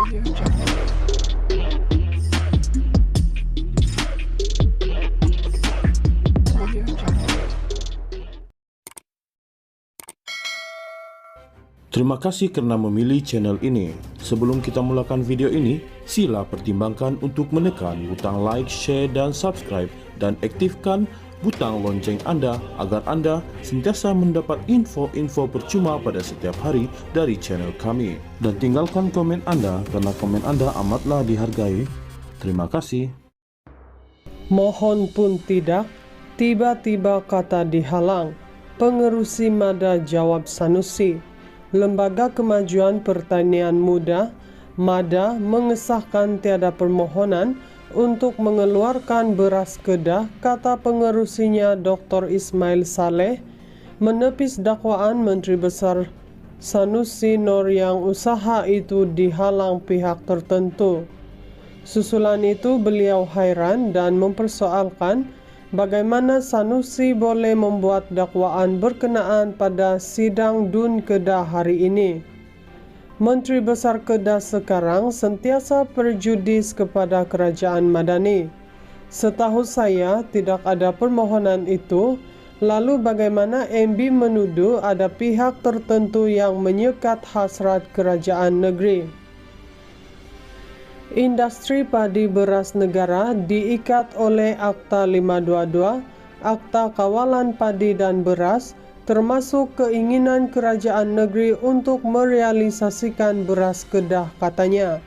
Terima kasih karena memilih channel ini. Sebelum kita mulakan video ini, sila pertimbangkan untuk menekan butang like, share, dan subscribe, dan aktifkan butang lonceng Anda agar Anda sentiasa mendapat info-info percuma pada setiap hari dari channel kami. Dan tinggalkan komen Anda karena komen Anda amatlah dihargai. Terima kasih. Mohon pun tidak, tiba-tiba kata dihalang. Pengerusi Mada jawab Sanusi. Lembaga Kemajuan Pertanian Muda, Mada, mengesahkan tiada permohonan untuk mengeluarkan beras kedah, kata pengerusinya Dr. Ismail Saleh, menepis dakwaan Menteri Besar Sanusi Nur yang usaha itu dihalang pihak tertentu. Susulan itu beliau hairan dan mempersoalkan bagaimana Sanusi boleh membuat dakwaan berkenaan pada sidang DUN Kedah hari ini. Menteri Besar Kedah sekarang sentiasa prejudis kepada kerajaan Madani. Setahu saya tidak ada permohonan itu, lalu bagaimana MB menuduh ada pihak tertentu yang menyekat hasrat kerajaan negeri? Industri padi beras negara diikat oleh Akta 522, Akta Kawalan Padi dan Beras, termasuk keinginan kerajaan negeri untuk merealisasikan beras kedah, katanya.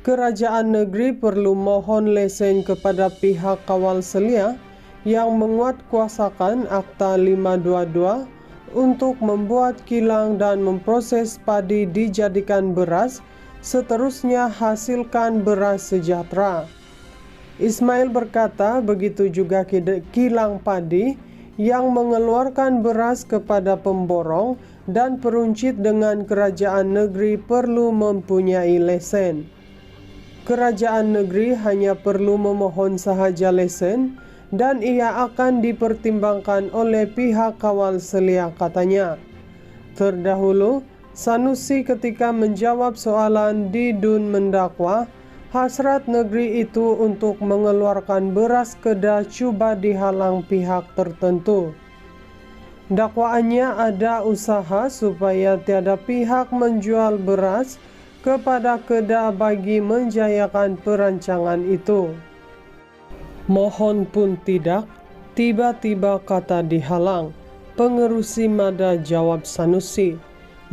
Kerajaan negeri perlu mohon lesen kepada pihak kawal selia yang menguatkuasakan Akta 522 untuk membuat kilang dan memproses padi dijadikan beras, seterusnya hasilkan beras sejahtera. Ismail berkata begitu juga kilang padi yang mengeluarkan beras kepada pemborong dan peruncit dengan kerajaan negeri perlu mempunyai lesen. Kerajaan negeri hanya perlu memohon sahaja lesen dan ia akan dipertimbangkan oleh pihak kawal selia, katanya. Terdahulu, Sanusi ketika menjawab soalan di DUN mendakwa hasrat negeri itu untuk mengeluarkan beras kedah cuba dihalang pihak tertentu. Dakwaannya ada usaha supaya tiada pihak menjual beras kepada Kedah bagi menjayakan perancangan itu. Mohon pun tidak, tiba-tiba kata dihalang. Pengerusi Mada jawab Sanusi.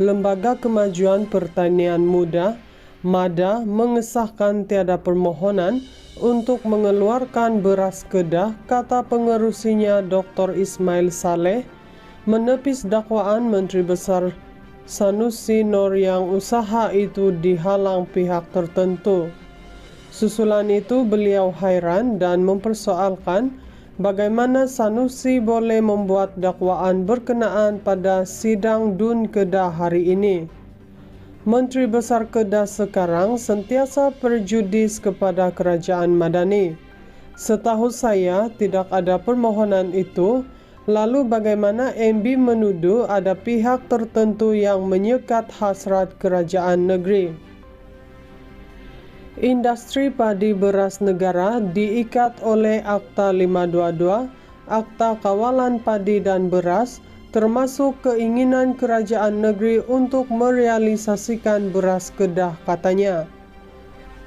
Lembaga Kemajuan Pertanian Muda, Mada, mengesahkan tiada permohonan untuk mengeluarkan beras kedah, kata pengerusinya Dr. Ismail Saleh, menepis dakwaan Menteri Besar Sanusi Nur yang usaha itu dihalang pihak tertentu. Susulan itu beliau hairan dan mempersoalkan bagaimana Sanusi boleh membuat dakwaan berkenaan pada sidang DUN Kedah hari ini. Menteri Besar Kedah sekarang sentiasa prejudis kepada kerajaan Madani. Setahu saya tidak ada permohonan itu, lalu bagaimana MB menuduh ada pihak tertentu yang menyekat hasrat kerajaan negeri? Industri padi beras negara diikat oleh Akta 522, Akta Kawalan Padi dan Beras, termasuk keinginan kerajaan negeri untuk merealisasikan beras kedah, katanya.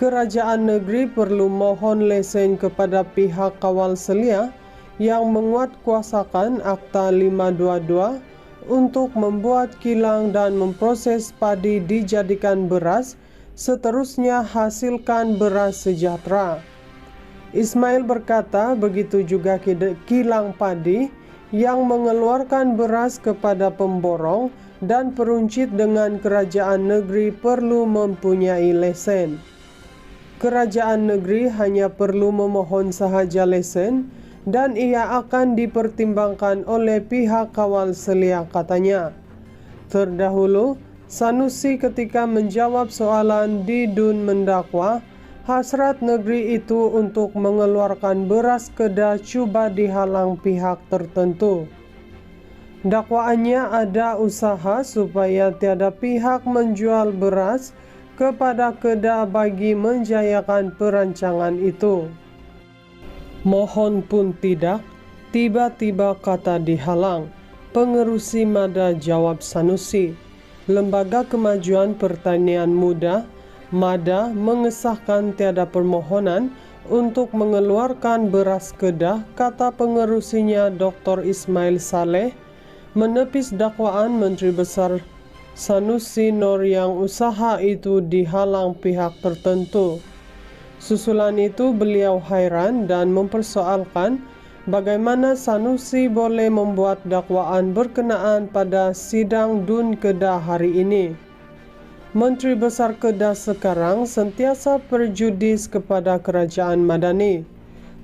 Kerajaan negeri perlu mohon lesen kepada pihak kawal selia yang menguatkuasakan Akta 522 untuk membuat kilang dan memproses padi dijadikan beras, seterusnya hasilkan beras sejahtera. Ismail berkata begitu juga kilang padi yang mengeluarkan beras kepada pemborong dan peruncit dengan kerajaan negeri perlu mempunyai lesen. Kerajaan negeri hanya perlu memohon sahaja lesen dan ia akan dipertimbangkan oleh pihak kawal selia, katanya. Terdahulu, Sanusi ketika menjawab soalan di DUN mendakwa hasrat negeri itu untuk mengeluarkan beras kedah cuba dihalang pihak tertentu. Dakwaannya ada usaha supaya tiada pihak menjual beras kepada Kedah bagi menjayakan perancangan itu. Mohon pun tidak, tiba-tiba kata dihalang. Pengerusi MADA jawab Sanusi. Lembaga Kemajuan Pertanian Muda MADA mengesahkan tiada permohonan untuk mengeluarkan beras Kedah, kata pengerusinya Dr. Ismail Saleh, menepis dakwaan Menteri Besar Sanusi Nur yang usaha itu dihalang pihak tertentu. Susulan itu beliau hairan dan mempersoalkan bagaimana Sanusi boleh membuat dakwaan berkenaan pada sidang DUN Kedah hari ini. Menteri Besar Kedah sekarang sentiasa prejudis kepada kerajaan Madani.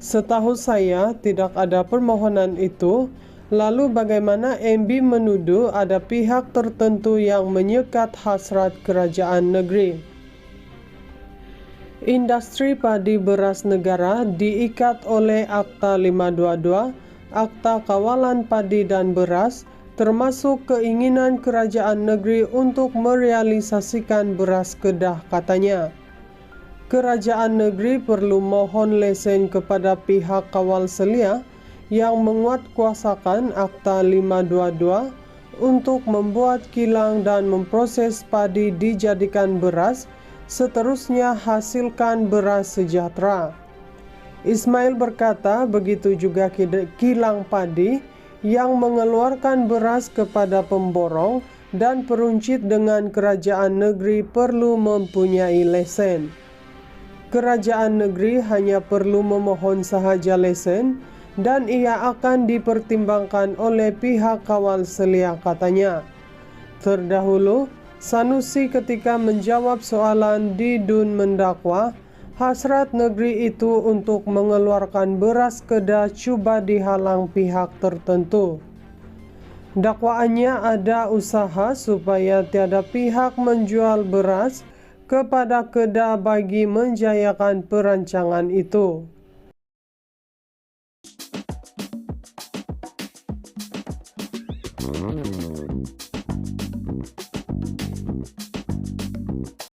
Setahu saya tidak ada permohonan itu, lalu bagaimana MB menuduh ada pihak tertentu yang menyekat hasrat kerajaan negeri? Industri padi beras negara diikat oleh Akta 522, Akta Kawalan Padi dan Beras, termasuk keinginan kerajaan negeri untuk merealisasikan beras Kedah, katanya. Kerajaan negeri perlu mohon lesen kepada pihak kawal selia yang menguatkuasakan Akta 522 untuk membuat kilang dan memproses padi dijadikan beras, seterusnya hasilkan beras sejahtera. Ismail berkata begitu juga kilang padi yang mengeluarkan beras kepada pemborong dan peruncit dengan kerajaan negeri perlu mempunyai lesen. Kerajaan negeri hanya perlu memohon sahaja lesen dan ia akan dipertimbangkan oleh pihak kawal selia, katanya. Terdahulu, Sanusi ketika menjawab soalan di DUN mendakwa hasrat negeri itu untuk mengeluarkan beras Kedah cuba dihalang pihak tertentu. Dakwaannya ada usaha supaya tiada pihak menjual beras kepada Kedah bagi menjayakan perancangan itu.